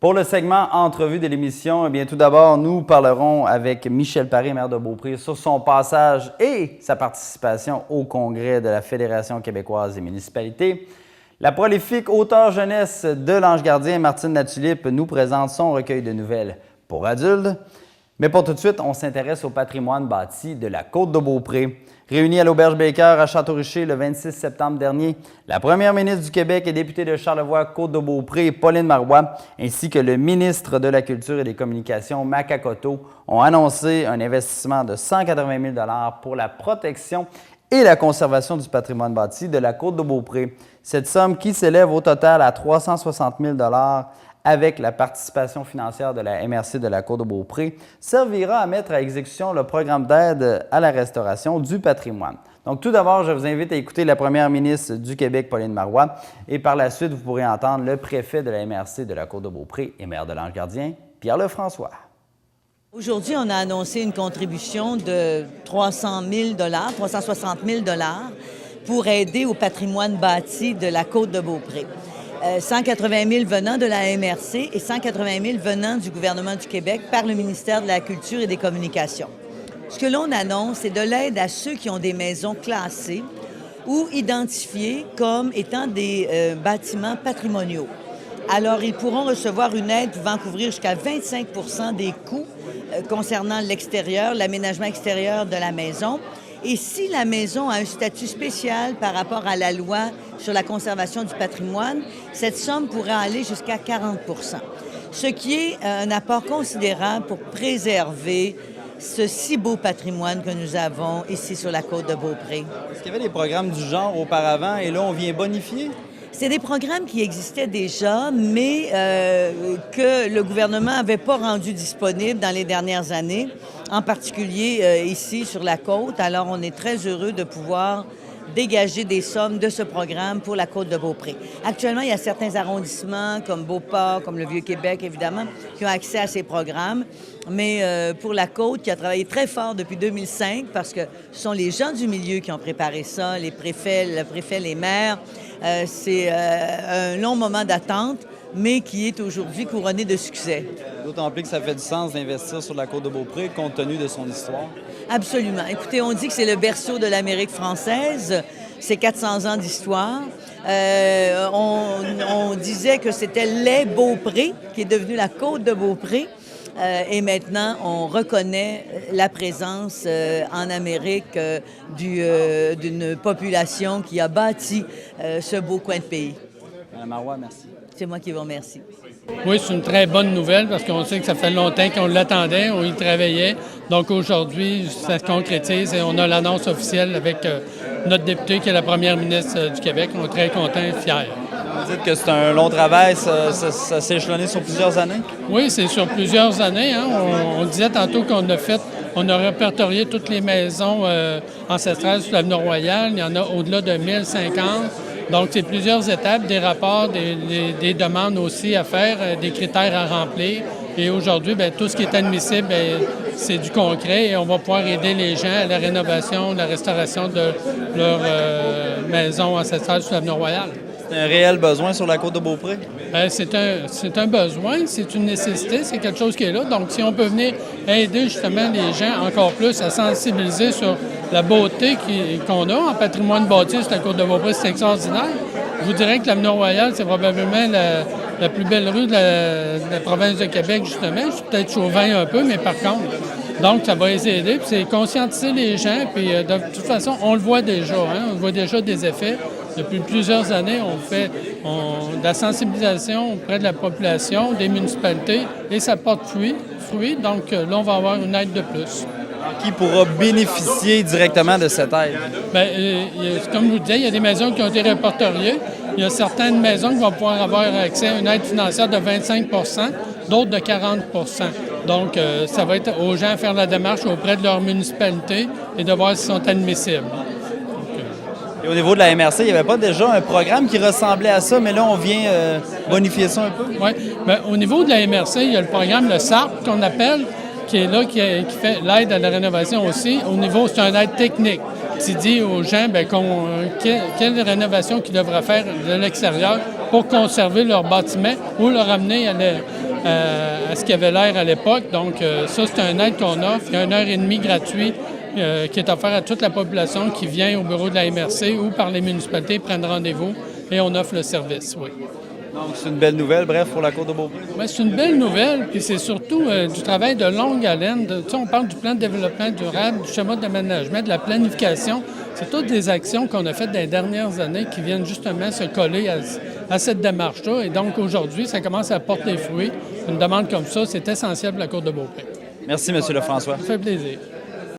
Pour le segment entrevue de l'émission, eh bien, tout d'abord, nous parlerons avec Michel Paré, maire de Beaupré, sur son passage et sa participation au congrès de la Fédération québécoise des municipalités. La prolifique auteure jeunesse de l'Ange gardien, Martine Latulippe, nous présente son recueil de nouvelles pour adultes. Mais pour tout de suite, on s'intéresse au patrimoine bâti de la Côte de Beaupré. Réunie à l'Auberge Baker à Château-Richer le 26 septembre dernier, la première ministre du Québec et députée de Charlevoix-Côte-de-Beaupré, Pauline Marois, ainsi que le ministre de la Culture et des Communications, Mac Akoto, ont annoncé un investissement de 180 000 $ pour la protection et la conservation du patrimoine bâti de la Côte de Beaupré. Cette somme, qui s'élève au total à 360 000 $ avec la participation financière de la MRC de la Côte de Beaupré, servira à mettre à exécution le programme d'aide à la restauration du patrimoine. Donc, tout d'abord, je vous invite à écouter la première ministre du Québec, Pauline Marois, et par la suite, vous pourrez entendre le préfet de la MRC de la Côte de Beaupré et maire de l'Ange gardien, Pierre Lefrançois. Aujourd'hui, on a annoncé une contribution de 360 000 $ pour aider au patrimoine bâti de la Côte de Beaupré. 180 000 venant de la MRC et 180 000 venant du gouvernement du Québec par le ministère de la Culture et des Communications. Ce que l'on annonce, c'est de l'aide à ceux qui ont des maisons classées ou identifiées comme étant des bâtiments patrimoniaux. Alors, ils pourront recevoir une aide pouvant couvrir jusqu'à 25 % des coûts concernant l'extérieur, l'aménagement extérieur de la maison. Et si la maison a un statut spécial par rapport à la loi sur la conservation du patrimoine, cette somme pourra aller jusqu'à 40 %, ce qui est un apport considérable pour préserver ce si beau patrimoine que nous avons ici sur la Côte de Beaupré. Est-ce qu'il y avait des programmes du genre auparavant et là, on vient bonifier? C'est des programmes qui existaient déjà, mais que le gouvernement n'avait pas rendu disponibles dans les dernières années, en particulier ici sur la côte. Alors, on est très heureux de pouvoir dégager des sommes de ce programme pour la Côte de Beaupré. Actuellement, il y a certains arrondissements, comme Beauport, comme le Vieux-Québec, évidemment, qui ont accès à ces programmes. Mais pour la Côte, qui a travaillé très fort depuis 2005, parce que ce sont les gens du milieu qui ont préparé ça, les préfets, le préfet, les maires. C'est un long moment d'attente, mais qui est aujourd'hui couronné de succès. D'autant plus que ça fait du sens d'investir sur la Côte de Beaupré, compte tenu de son histoire. Absolument. Écoutez, on dit que c'est le berceau de l'Amérique française. C'est 400 ans d'histoire. On disait que c'était les Beaupré, qui est devenu la Côte de Beaupré. Et maintenant, on reconnaît la présence en Amérique d'une population qui a bâti ce beau coin de pays. Madame Marois, merci. C'est moi qui vous remercie. Oui, c'est une très bonne nouvelle parce qu'on sait que ça fait longtemps qu'on l'attendait, on y travaillait. Donc aujourd'hui, ça se concrétise et on a l'annonce officielle avec notre députée qui est la première ministre du Québec. On est très contents et fiers. Vous dites que c'est un long travail, ça s'est échelonné sur plusieurs années? Oui, c'est sur plusieurs années. Hein. On disait tantôt on a répertorié toutes les maisons ancestrales sur l'avenue Royale. Il y en a au-delà de 1050. Donc, c'est plusieurs étapes, des rapports, des demandes aussi à faire, des critères à remplir. Et aujourd'hui, bien, tout ce qui est admissible, bien, c'est du concret et on va pouvoir aider les gens à la rénovation, la restauration de leur maison ancestrale sur l'avenue Royale. C'est un réel besoin sur la Côte de Beaupré? Bien, c'est un besoin, c'est une nécessité, c'est quelque chose qui est là. Donc, si on peut venir aider justement les gens encore plus à sensibiliser sur la beauté qu'on a en patrimoine bâti sur la Côte de Beaupré, c'est extraordinaire. Je vous dirais que l'avenue Royale, c'est probablement la plus belle rue de la province de Québec, justement. Je suis peut-être chauvin un peu, mais par contre, donc ça va les aider. Puis c'est conscientiser les gens, puis de toute façon, on le voit déjà, hein, on voit déjà des effets. Depuis plusieurs années, on fait de la sensibilisation auprès de la population, des municipalités, et ça porte fruit. Donc là, on va avoir une aide de plus. Qui pourra bénéficier directement de cette aide? Bien, comme je vous disais, il y a des maisons qui ont été répertoriées. Il y a certaines maisons qui vont pouvoir avoir accès à une aide financière de 25 %, d'autres de 40 %. Donc, ça va être aux gens à faire la démarche auprès de leur municipalité et de voir s'ils sont admissibles. Et au niveau de la MRC, il n'y avait pas déjà un programme qui ressemblait à ça, mais là, on vient bonifier ça un peu? Oui. Bien, au niveau de la MRC, il y a le programme, le SARP, qu'on appelle, qui est là, qui fait l'aide à la rénovation aussi. Au niveau, c'est une aide technique qui dit aux gens bien, quelle rénovation qu'ils devraient faire de l'extérieur pour conserver leur bâtiment ou le ramener à ce qu'il y avait l'air à l'époque. Donc, ça, c'est un aide qu'on offre. Il y a 1h30 gratuit qui est offert à toute la population qui vient au bureau de la MRC ou par les municipalités prendre rendez-vous et on offre le service, oui. Donc, c'est une belle nouvelle, bref, pour la Côte de Beaupré. Bien, c'est une belle nouvelle, puis c'est surtout du travail de longue haleine. Tu sais, on parle du plan de développement durable, du schéma d'aménagement, de la planification. C'est toutes des actions qu'on a faites dans les dernières années qui viennent justement se coller à cette démarche-là. Et donc, aujourd'hui, ça commence à porter fruit. Une demande comme ça, c'est essentiel pour la Côte de Beaupré. Merci, M. Lefrançois. Ça fait plaisir.